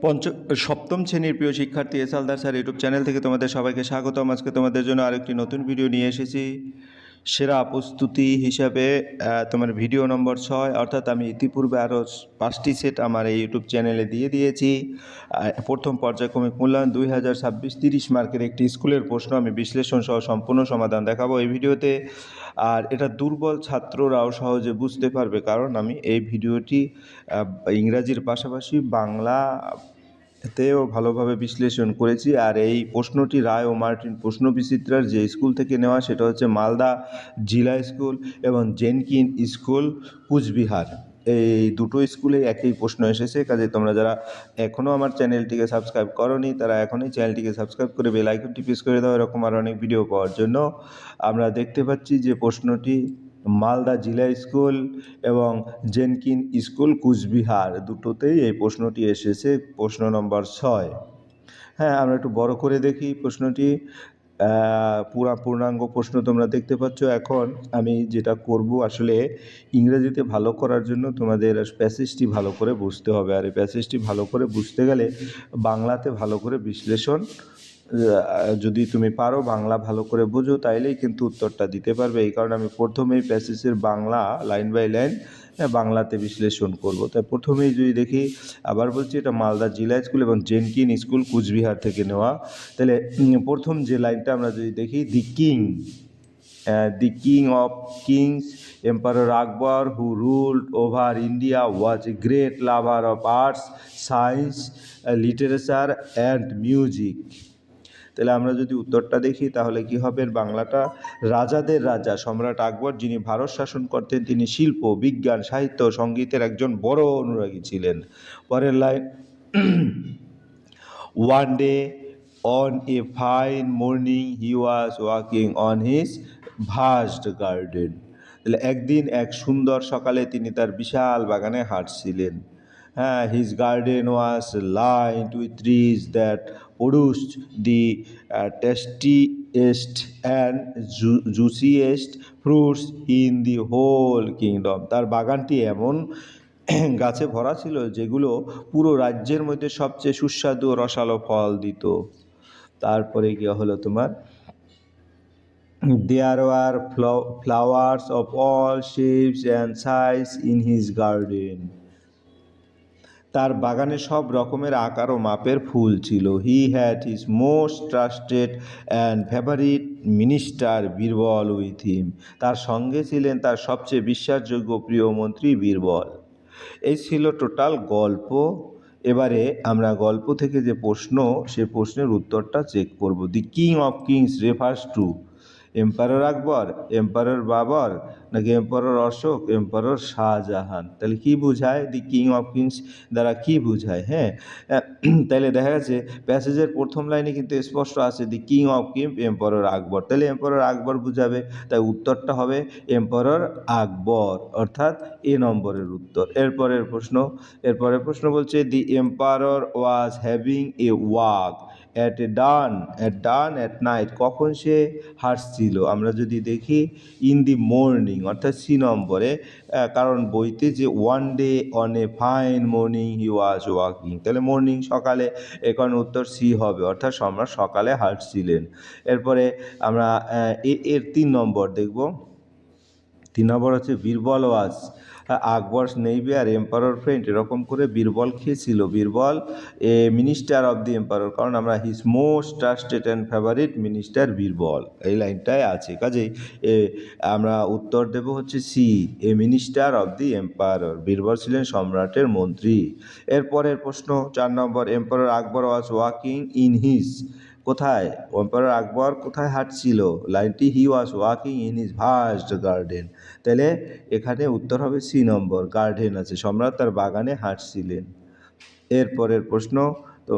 পঞ্চ সপ্তম শ্রেণীর প্রিয় শিক্ষার্থী S Haldar sir YouTube channel থেকে তোমাদের সবাইকে স্বাগতম। আজকে তোমাদের জন্য আরেকটি নতুন ভিডিও নিয়ে এসেছি। সেরা প্রস্তুতি হিসাবে তোমার ভিডিও নম্বর 6, অর্থাৎ আমি ইতিপূর্বে আরও 5টি সেট আমার এই ইউটিউব চ্যানেলে দিয়ে দিয়েছি। প্রথম পর্যায়ক্রমিক মূল্যায়ন 2026 30 মার্কের একটি স্কুলের প্রশ্ন আমি বিশ্লেষণ সহ সম্পূর্ণ সমাধান দেখাবো এই ভিডিওতে। আর এটা দুর্বল ছাত্ররাও সহজে বুঝতে পারবে, কারণ আমি এই ভিডিওটি ইংরাজির পাশাপাশি বাংলা তেও ভালোভাবে বিশ্লেষণ করেছি। আর এই প্রশ্নটি রায় ও মার্টিন প্রশ্ন বিচিত্রার যে স্কুল থেকে নেওয়া, সেটা হচ্ছে মালদা জিলা স্কুল এবং জেনকিন স্কুল কুচবিহার। এই দুটো স্কুলে একই প্রশ্ন এসেছে। কাজে তোমরা যারা এখনও আমার চ্যানেলটিকে সাবস্ক্রাইব করোনি, তারা এখনই চ্যানেলটিকে সাবস্ক্রাইব করে বেল আইকনটি প্রেস করে দাও এরকম আর অনেক ভিডিও পাওয়ার জন্য। আমরা দেখতে পাচ্ছি যে প্রশ্নটি মালদা জিলা স্কুল এবং জেনকিন স্কুল কুচবিহার দুটোতেই এই প্রশ্নটি এসেছে, প্রশ্ন নম্বর 6। হ্যাঁ, আমরা একটু বড় করে দেখি প্রশ্নটি। পূর্ণাঙ্গ প্রশ্ন তোমরা দেখতে পাচ্ছ। এখন আমি যেটা করব, আসলে ইংরেজিতে ভালো করার জন্য তোমাদের প্যাসেজটি ভালো করে বুঝতে হবে। আর এই প্যাসেজটি ভালো করে বুঝতে গেলে বাংলাতে ভালো করে বিশ্লেষণ যদি তুমি পারো, বাংলা ভালো করে বোঝো, তাইলেই কিন্তু উত্তরটা দিতে পারবে। এই কারণে আমি প্রথমেই প্যাসেজের বাংলা লাইন বাই লাইন বাংলাতে বিশ্লেষণ করব। তাই প্রথমেই যদি দেখি, আবার বলছি, এটা মালদা জিলা স্কুল এবং জেনকিন স্কুল কুচবিহার থেকে নেওয়া। তাহলে প্রথম যে লাইনটা আমরা যদি দেখি, the king of kings, Emperor Akbar, who ruled over India, was a great lover of arts, science, literature and music. তাহলে আমরা যদি উত্তরটা দেখি তাহলে কি হবে, বাংলাটা, রাজাদের রাজা সম্রাট আকবর, যিনি ভারত শাসন করতেন, তিনি শিল্প, বিজ্ঞান, সাহিত্য, সঙ্গীতের একজন বড় অনুরাগী ছিলেন। পরের line, one day on a fine morning he was walking on his vast garden. তাহলে একদিন এক সুন্দর সকালে তিনি তার বিশাল বাগানে হাঁটছিলেন। হ্যাঁ, his garden was lined with trees that produced the tastiest and juiciest fruits in the whole kingdom. তার বাগানটি এমন গাছে ভরা ছিল যেগুলো পুরো রাজ্যের মধ্যে সবচেয়ে সুস্বাদু ও রসালো ফল দিত। তারপরে কি হলো তোমার, there were flowers of all shapes and size in his garden. তার বাগানে সব রকমের আকার ও মাপের ফুল ছিল। He had his most trusted and favourite minister Birbal with him. তার সঙ্গে ছিলেন তার সবচেয়ে বিশ্বাসযোগ্য প্রিয় মন্ত্রী বীরবল। এই ছিল টোটাল গল্প। এবারে আমরা গল্প থেকে যে প্রশ্ন, সে প্রশ্নের উত্তরটা চেক করব। The king of kings refers to emperor Akbar, emperor Babur, নাকি এম্পারার অশোক, এম্পারার শাহজাহান। তাহলে কি বোঝায় দি কিং অফ কিংস দ্বারা, কি বোঝায়? হ্যাঁ, তাহলে দেখা যাচ্ছে প্যাসেজের প্রথম লাইনে কিন্তু স্পষ্ট আছে the king of king emperor Akbar. তাহলে এম্পারার আকবর বুঝাবে, তাই উত্তরটা হবে এম্পারার আকবর, অর্থাৎ এ নম্বরের উত্তর। এরপরের প্রশ্ন বলছে the emperor was having a walk at dawn at night. কখন সে হাঁটছিল? আমরা যদি দেখি ইন দি মর্নিং, অর্থাৎ সি নম্বরে, কারণ বইতে যে one day on a fine morning he was walking, তাহলে মর্নিং সকালে, এখন উত্তর সি হবে, অর্থাৎ সম্রাট সকালে হাঁটছিলেন। এরপরে আমরা এর 3 নম্বর দেখব। 3 নম্বর হচ্ছে Birbal was Akbar's neighbour emperor friend. এরকম করে বীরবল খেয়েছিল, Birbal a minister of the emperor, কারণ আমরা his most trusted and favourite minister Birbal, এই লাইনটাই আছে। কাজেই আমরা উত্তর দেব হচ্ছে C, a minister of the emperor. বীরবল ছিলেন সম্রাটের মন্ত্রী। এরপরের প্রশ্ন 4 নম্বর, emperor Akbar was walking in his, কোথায় এম্পারর আকবর কোথায় হাঁটছিল? লাইনটি he was walking in his vast garden. তাহলে এখানে উত্তর হবে সি নম্বর, গার্ডেন আছে, সম্রাট তার বাগানে হাঁটছিলেন। এরপরের প্রশ্ন, তো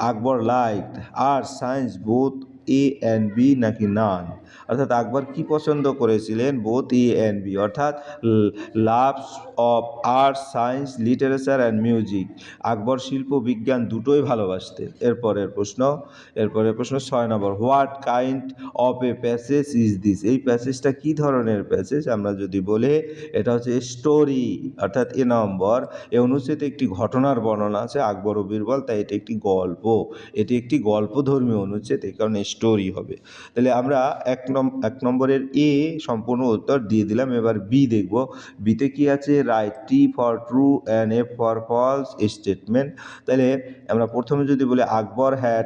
Akbar liked arts science both A and B নাকি নান? অর্থাৎ আকবর কি পছন্দ করেছিলেন? বোথ এ অ্যান্ড বি, অর্থাৎ loves of arts, science, literature and music. Akbar শিল্প বিজ্ঞান দুটোই ভালোবাসতেন। এরপরের প্রশ্ন 6 নম্বর, what kind of a passage is this? এই প্যাসেজটা কি ধরনের প্যাসেজ? আমরা যদি বলি এটা হচ্ছে স্টোরি, অর্থাৎ এ নম্বর, এ অনুচ্ছেদে একটি ঘটনার বর্ণনা আছে আকবর ও বীরবল, তাই এটি একটি গল্প, এটি একটি গল্পধর্মী অনুচ্ছেদ, এই কারণে স্টোরি হবে। তাহলে আমরা এক নম্বরের এ সম্পূর্ণ উত্তর দিয়ে দিলাম। এবার বি দেখব। বিতে কি আছে? Write T for true and F for false statement. তাহলে আমরা প্রথমে যদি বলি Akbar had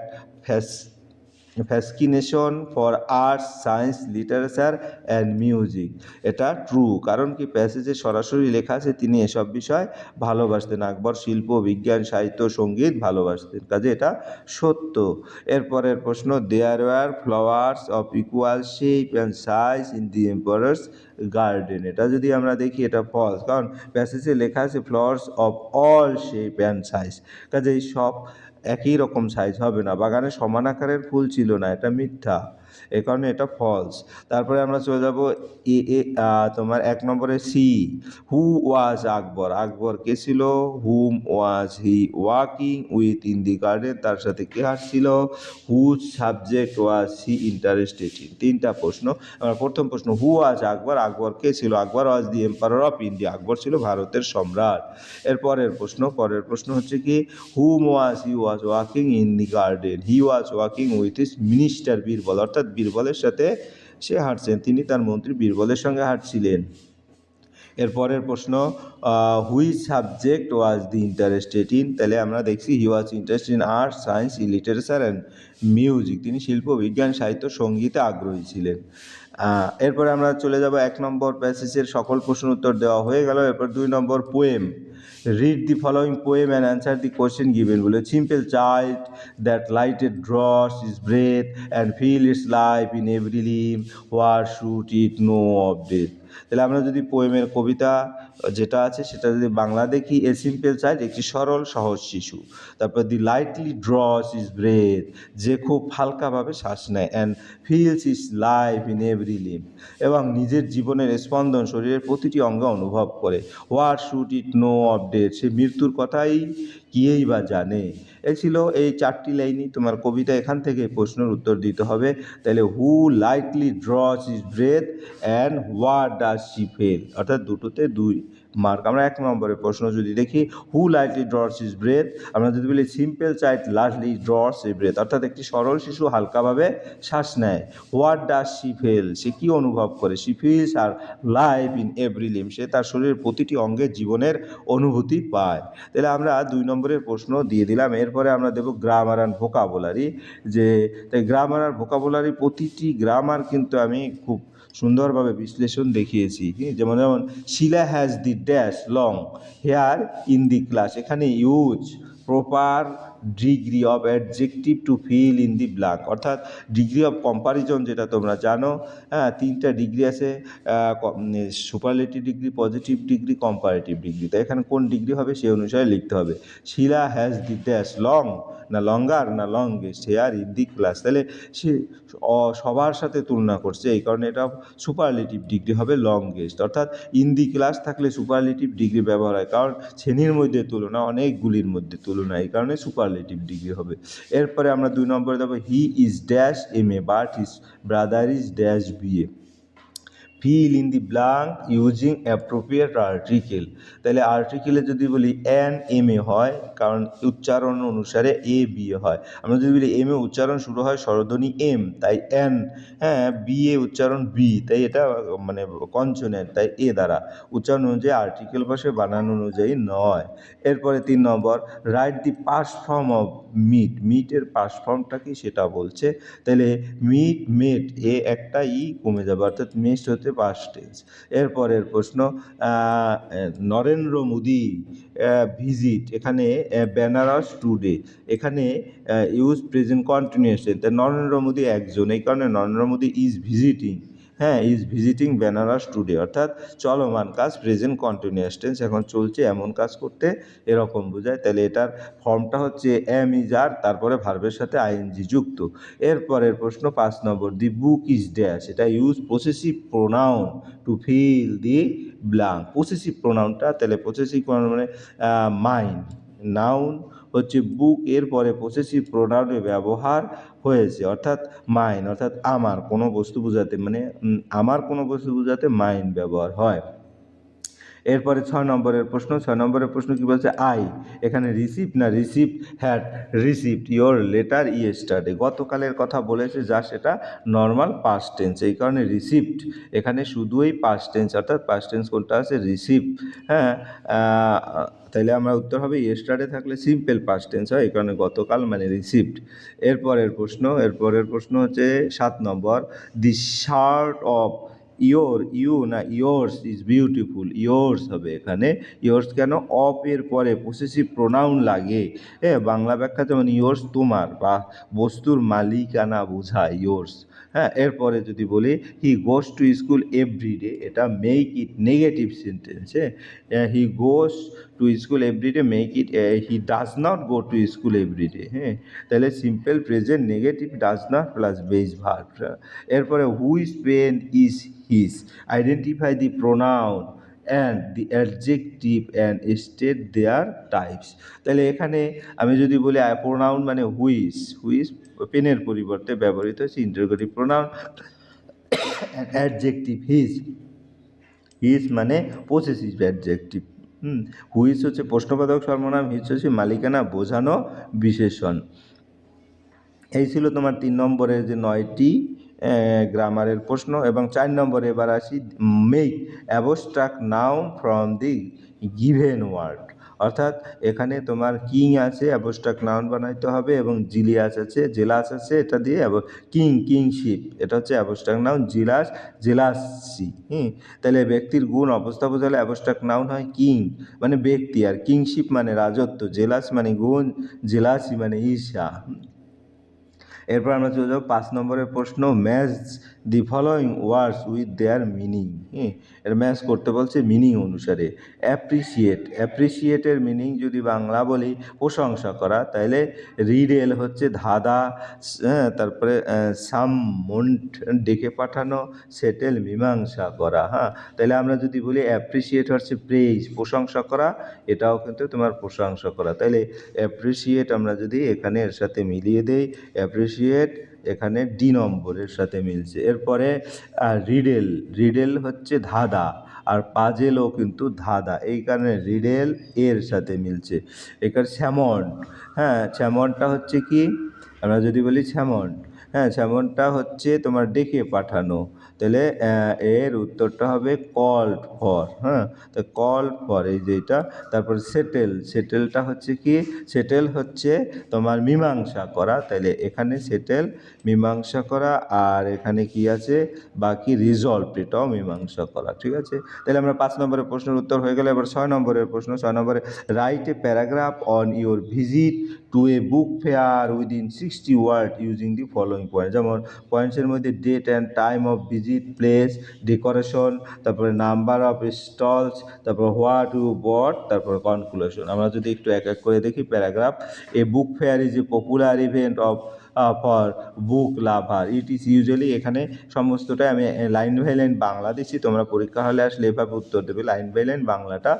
fascination for arts, science, literature and music. এটা ট্রু, কারণ কি প্যাসেজে সরাসরি লেখা আছে তিনি এসব বিষয় ভালোবাসতেন। আকবর শিল্প, বিজ্ঞান, সাহিত্য, সঙ্গীত ভালোবাসতেন, কাজে এটা সত্য। এরপরের প্রশ্ন, there were flowers of equal shape and size in the emperor's garden. এটা যদি আমরা দেখি এটা ফলস, কারণ প্যাসেজে লেখা আছে flowers of all shape and size, কাজেই সব একই রকম সাইজ হবে না। বাগানে সমান আকারের ফুল ছিল না, এটা মিথ্যা, এ কারণে এটা ফলস। তারপরে আমরা চলে যাব তোমার 1 নম্বরে সি, হু ওয়াজ আকবর? আকবর কে ছিল? Whom was he walking with in the garden? তার সাথে কে হাঁটছিল? Whose subject was he interested in? 3টা প্রশ্ন। আমার প্রথম প্রশ্ন, হু ওয়াজ আকবর? আকবর কে ছিল? Akbar was the emperor of India, Akbar ছিল ভারতের সম্রাট। পরের প্রশ্ন হচ্ছে কি, whom was he was walking in the garden? He was walking with his minister Birbal, অর্থাৎ বীরবলের সাথে সে হাঁটছেন, তিনি তার মন্ত্রী বীরবলের সঙ্গে হাঁটছিলেন। এরপরের প্রশ্ন, which subject was the interested in? তাহলে আমরা দেখছি he was interested in arts, science, literature and music. তিনি শিল্প, বিজ্ঞান, সাহিত্য, সঙ্গীতে আগ্রহী ছিলেন। এরপরে আমরা চলে যাব 1 নম্বর প্যাসেজের সকল প্রশ্ন উত্তর দেওয়া হয়ে গেল। এরপর 2 নম্বর poem, read the following poem and answer the question given. বলে, simple child that lighted draws is breath and feel its life in every limb, what should it know of death? তাহলে আমরা যদি পোয়েমের কবিতা যেটা আছে সেটা যদি বাংলা দেখি, এ সিম্পল চাইল্ড, একটি সরল সহজ শিশু। তারপর the lightly draws is breath, যে খুব হালকাভাবে শ্বাস নেয়, and feels its life in every limb, এবং নিজের জীবনের স্পন্দন শরীরের প্রতিটি অঙ্গে অনুভব করে। What should it know of death? সে মৃত্যুর কথাই কিয়েই বা জানে? এই ছিল এই 4টি লাইনই তোমার কবিতা, এখান থেকে প্রশ্নের উত্তর দিতে হবে। তাহলে who lightly draws is breath and what does she feel, অর্থাৎ দুটোতে 2 মার্ক। আমরা 1 নম্বরের প্রশ্ন যদি দেখি, who lightly draws is breath, আমরা যদি বলি simple child lightly draws is breath, অর্থাৎ একটি সরল শিশু হালকাভাবে শ্বাস নেয়। হোয়াট ডাজ শি ফেল, সে কী অনুভব করে? She feels her life in every limb, সে তার শরীরের প্রতিটি অঙ্গে জীবনের অনুভূতি পায়। তাহলে আমরা 2 নম্বরের প্রশ্ন দিয়ে দিলাম। এরপরে আমরা দেব গ্রামার অ্যান্ড ভোকাবুলারি। যে তাই গ্রামার আর ভোকাবুলারি, প্রতিটি গ্রামার কিন্তু আমি খুব সুন্দরভাবে বিশ্লেষণ দেখিয়েছি। যেমন Shila has the dash long hair in the class, এখানে use proper degree of adjective to fill in the blank, অর্থাৎ ডিগ্রি অফ কম্পারিজন, যেটা তোমরা জানো, 3টা ডিগ্রি আছে, superlative degree, positive degree, comparative degree. তাই এখানে কোন ডিগ্রি হবে সেই অনুসারে লিখতে হবে। Shila has the dash long, না লঙ্গার, না longest hair in the class, তাহলে সে সবার সাথে তুলনা করছে, এই কারণে এটা সুপারলেটিভ ডিগ্রি হবে লংগেস্ট। অর্থাৎ ইন দি ক্লাস থাকলে সুপারলেটিভ ডিগ্রি ব্যবহার হয়, কারণ শ্রেণীর মধ্যে তুলনা, অনেকগুলির মধ্যে তুলনা, এই কারণে সুপারলেটিভ ডিগ্রি হবে। এরপরে আমরা 2 নম্বরে দেবো, he is dash MA but his brother is dash BA। Feel in the blank using appropriate article. তাহলে আর্টিকেলে যদি বলি MA হয়, কারণ উচ্চারণ অনুসারে BA হয়। আমরা যদি বলি MA উচ্চারণ শুরু হয় স্বরধ্বনি M, তাই N, BA উচ্চারণ B, তাই এটা মানে কনসোনেন্ট, তাই A দ্বারা উচ্চারণ অনুযায়ী আর্টিকেল বসে, বানান অনুযায়ী নয়। এরপরে 3 নম্বর, right the past form of meet. মিটের পাস্ট ফর্মটা কি সেটা বলছে। তাহলে মিট মেট, একটা কমে যাবে, অর্থাৎ মেস্ট হতে পাস্ট টেন্স। এরপরের প্রশ্ন, নরেন্দ্র মোদি ভিজিট, এখানে বেনারস টুডে, এখানে ইউজ প্রেজেন্ট কন্টিনিউয়াস টেন্স, তাই নরেন্দ্র মোদি একজন, এই কারণে নরেন্দ্র মোদি ইজ ভিজিটিং হ্যাঁ, ইজ ভিজিটিং বেনারস টুডে, অর্থাৎ চলমান কাজ প্রেজেন্ট কন্টিনিউয়াস টেন্স, এখন চলছে এমন কাজ করতে এরকম বোঝায়। তাহলে এটার ফর্মটা হচ্ছে এম ইজ আর, তারপরে ভার্বের সাথে আইএনজি যুক্ত। এরপরের প্রশ্ন 5 নম্বর, দি বুক ইজ ড্যাশ, এটা use possessive pronoun to fill the blank. Possessive প্রোনাউনটা, তাহলে পসেসিভ প্রোনাউন মানে মাইন, নাউন হচ্ছে বুক, এরপরে পসেসিভ প্রোনাউনের ব্যবহার হয়েছে, অর্থাৎ মাইন, অর্থাৎ আমার কোনো বস্তু বোঝাতে, মানে আমার কোনো বস্তু বোঝাতে মাইন ব্যবহার হয়। এরপরে 6 নম্বরের প্রশ্ন। 6 নম্বরের প্রশ্ন কি বলছে, আই এখানে রিসিভ না receive had received your letter yesterday, গতকালের কথা বলেছে যা সেটা নর্মাল পাস্ট টেন্স, এই কারণে রিসিভড এখানে শুধুই পাস্ট টেন্স, অর্থাৎ পাস্ট টেন্স কোনটা আছে, রিসিভ। হ্যাঁ, তাইলে আমরা উত্তর হবে ইয়েস্টারডে থাকলে সিম্পল পাস্ট টেন্স হয়, এই কারণে গতকাল মানে রিসিভড। এরপরের প্রশ্ন হচ্ছে 7 নম্বর, দি শার্ট অফ ইউ না ইয়োর্স ইজ বিউটিফুল, ইয়োর্স হবে এখানে। ইয়োর্স কেন, অফ এর পরে পসেসিভ প্রোনাউন লাগে। বাংলা ব্যাখ্যা যেমন ইয়োর্স তোমার বা বস্তুর মালিকানা বোঝায় ইয়োর্স। হ্যাঁ, এরপরে যদি বলি he goes to school every day, এটা make it negative sentence. He goes to school every day, make it he does not go to school every day. হ্যাঁ, তাহলে simple present negative does not plus base verb. এরপরে which pen is his, identify the pronoun and the adjective and state their types. তাহলে এখানে আমি যদি বলি pronoun মানে which, পেনের পরিবর্তে ব্যবহৃত হচ্ছে ইন্টারোগেটিভ প্রোনাউন, অ্যাডজেক্টিভ হিজ মানে পসেসিভ অ্যাডজেক্টিভ। হুইচ হচ্ছে প্রশ্নবোধক সর্বনাম, হিজ হচ্ছে মালিকানা বোঝানো বিশেষণ। এই ছিল তোমার 3 নম্বরের যে 9টি গ্রামারের প্রশ্ন। এবং 4 নম্বরে এবার আসি, make abstract noun from the given word, অর্থাৎ এখানে তোমার কিং আছে, অ্যাবস্ট্রাক্ট নাউন বানাইতে হবে, এবং জেলাস আছে, এটা দিয়ে কিংশিপ, এটা হচ্ছে অ্যাবস্ট্রাক্ট নাউন, জেলাসি। তাহলে ব্যক্তির গুণ অবস্থা বোঝালে অ্যাবস্ট্রাক্ট নাউন হয় কিং মানে ব্যক্তি, আর কিংশিপ মানে রাজত্ব, জেলাস মানে গুণ, জেলাসি মানে ঈর্ষা। এরপর আমরা চলে যাবো 5 নম্বরের প্রশ্ন, match the following words with their meaning. এর ম্যাচ করতে বলছে মিনিং অনুসারে। অ্যাপ্রিসিয়েটের মিনিং যদি বাংলা বলি প্রশংসা করা, তাহলে রিডেল হচ্ছে ধাঁধা, তারপরে সামন্ট ডেকে পাঠানো, সেটেল মীমাংসা করা। তাহলে আমরা যদি বলি অ্যাপ্রিসিয়েট হচ্ছে প্রেইজ প্রশংসা করা, এটাও কিন্তু তোমার প্রশংসা করা। তাহলে অ্যাপ্রিসিয়েট আমরা যদি এখানে এর সাথে মিলিয়ে দেই, অ্যাপ্রিসিয়েট এখানে ডি নম্বরের সাথে মিলছে। এরপরে রিডেল হচ্ছে ধাঁধা, আর পাজেলও কিন্তু ধাঁধা, এই কারণে রিডেল এর সাথে মিলছে। এখানে স্যামনটা হচ্ছে কি, আমরা যদি বলি স্যামনটা হচ্ছে তোমার ডেকে পাঠানো, তাহলে এর উত্তরটা হবে কল্ড ফর। তো কল্ড ফর এই যে এটা। তারপর সেটেলটা হচ্ছে কি, সেটেল হচ্ছে তোমার মীমাংসা করা, তাহলে এখানে সেটেল মীমাংসা করা, আর এখানে কি আছে বাকি রিজলভ, এটাও মীমাংসা করা। ঠিক আছে, তাহলে আমরা 5 নম্বরের প্রশ্নের উত্তর হয়ে গেলে এবার 6 নম্বরের প্রশ্ন। 6 নম্বরে, write a paragraph on your visit to a book fair within 60 word using the following point. যেমন পয়েন্টসের মধ্যে date and time of visit, place, decoration, তারপরে নাম্বার অফ স্টলস, তারপর হোয়াট ইউ বট, তারপর কনক্লুশন। আমরা যদি একটু এক এক করে দেখি paragraph, a book fair is a popular event of for book lover, it is usually, এখানে সমস্তটাই আমি লাইন বাই লাইন বাংলা দিচ্ছি, তোমরা পরীক্ষা হলে আসলে এভাবে উত্তর দেবে, লাইন বাই লাইন বাংলাটা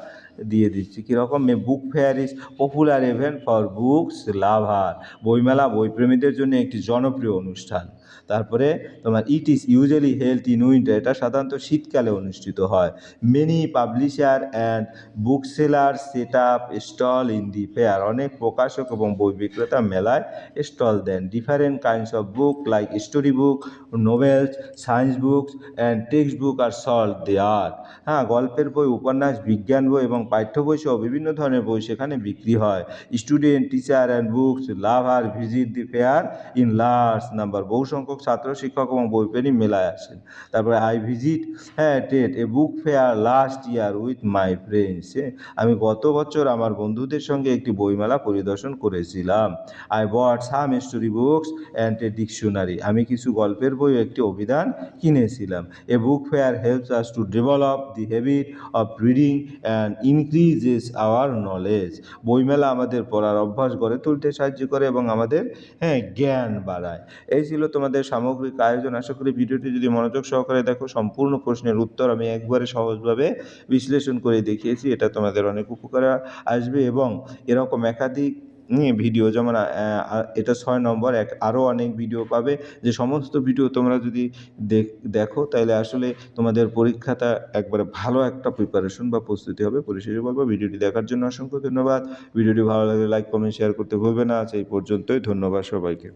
দিয়ে দিচ্ছি। কীরকম, a book fair is popular event for books lover, বইমেলা বইপ্রেমীদের জন্য একটি জনপ্রিয় অনুষ্ঠান। তারপরে তোমার it is usually held in winter, এটা সাধারণত শীতকালে অনুষ্ঠিত হয়। Many publisher and book seller set up stall in the fair, অনেক প্রকাশক এবং বই বিক্রেতা মেলায় স্টল দেন। Different kinds of book like story book, novels, science books and text book are sold there. গল্পের বই, উপন্যাস, বিজ্ঞান বই এবং পাঠ্য বই সহ বিভিন্ন ধরনের বই সেখানে বিক্রি হয়। Student, teacher and books lover visit the fair in large number, বহু সংখ্যক ছাত্র, শিক্ষক এবং বইপ্রেমী মেলায় আসেন। তারপরে I visit Ted A book fair last year with my friends, আমি গত বছর আমার বন্ধুদের সঙ্গে একটি বইমেলা পরিদর্শন করেছিলাম। I bought some story book jokes and a dictionary. আমি কিছু গল্পের বই ও একটি অভিধান কিনেছিলাম। A book fair helps us to develop the habit of reading and increases our knowledge. বইমেলা আমাদের পড়ার অভ্যাস গড়ে তুলতে সাহায্য করে এবং আমাদের জ্ঞান বাড়ায়। এই ছিল তোমাদের সামগ্রিক আয়োজন। আশা করি ভিডিওটি যদি মনোযোগ সহকারে দেখো, সম্পূর্ণ প্রশ্নের উত্তর আমি একবারে সহজভাবে বিশ্লেষণ করে দেখিয়েছি। এটা তোমাদের অনেক উপকারে আসবে এবং এরকম একাধিক ভিডিও, যেমন এটা 6 নম্বর, আরও অনেক ভিডিও পাবে। যে সমস্ত ভিডিও তোমরা যদি দেখো তাহলে আসলে তোমাদের পরীক্ষাটা একবারে ভালো একটা প্রিপারেশন বা প্রস্তুতি হবে। পরিশেষে বলবো, ভিডিওটি দেখার জন্য অসংখ্য ধন্যবাদ। ভিডিওটি ভালো লাগলে লাইক, কমেন্ট, শেয়ার করতে ভুলবে না। আজ এই পর্যন্তই। ধন্যবাদ সবাইকে।